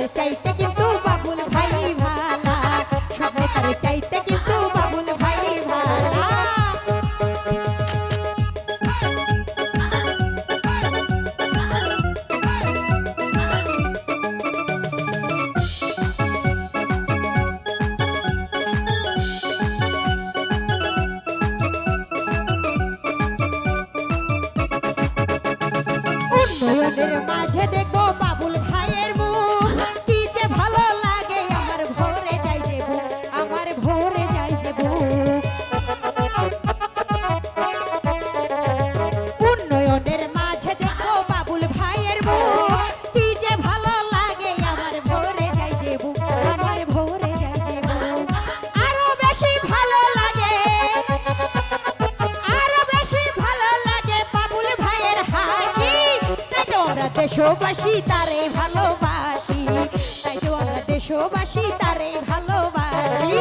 নেতার চাইতে কিন্তু বাবুল ভাই ভালা, সব নেতার চাইতে কিন্তু বাবুল ভাই ভালা। উন্নয়নের মাঝে দেখবো বাবুল ভাইয়ের মুখ, কি যে ভালো লাগে আমার ভরে যায় যে বুক, আমার ভরে যায় যে বুক। উন্নয়নের মাঝে দেখবো বাবুল ভাইয়ের মুখ, কি যে ভালো লাগে আমার ভরে যায় যে বুক, আমার ভরে যায় যে বুক। আরো বেশি ভালো লাগে, আরো বেশি ভালো লাগে বাবুল ভাইয়ের হাসি, তাই তো আমরা দেশবাসী তারে ভালোবাসি, তাই তো আমরা দেশবাসী তারে ভালোবাসি।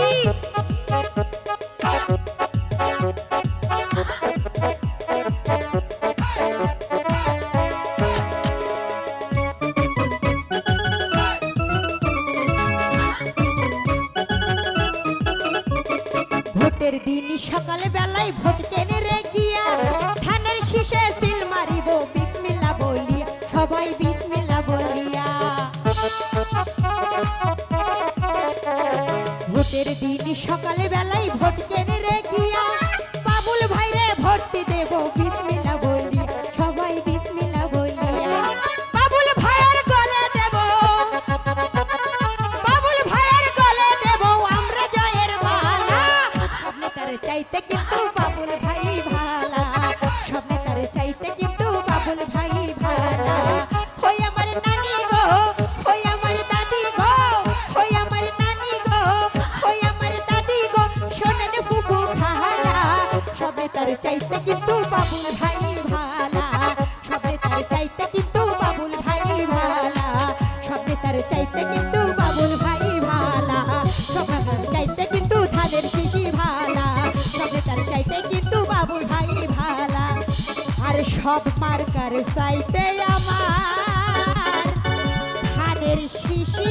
ভোটের দিন সকাল বেলায় ভোট কেনে রে গিয়া, ধানের শীষে সিল মারিব বিসমিল্লাহ বলিয়া, সবাই বিসমিল্লাহ বলিয়া। ভোটের দিন সকাল বেলায় ভোট কেনে রে গিয়া, বাবুল ভাইরে ভোটটি দেব বিসমিল্লাহ বলিয়া, সবাই বিসমিল্লাহ বলিয়া। বাবুল ভাইয়ের গলে দেব, বাবুল ভাইয়ের গলে দেব আমরা জয়ের মালা, সব নেতার চাইতে কিন্তু বাবুল ভাই ভালা, সব নেতার চাইতে কিন্তু বাবুল ভাই ভালা। হই আমার নানি গো, হই আমার দাদি গো, হই আমার নানি গো, হই আমার দাদি গো, শোনেন ফুফু খালা, সব নেতার চাইতে কিন্তু বাবুল ভাই ভালা, সব নেতার চাইতে কিন্তু বাবুল ভাই ভালা, সব নেতার চাইতে কিন্তু বাবুল ভাই ভালা, সব নেতার চাইতে কিন্তু ধানের শিশি ভালা, সব নেতার চাইতে কিন্তু বাবুল ভাই ভালা। আর সব মার্কার চাইতে আমার ধানের শিশি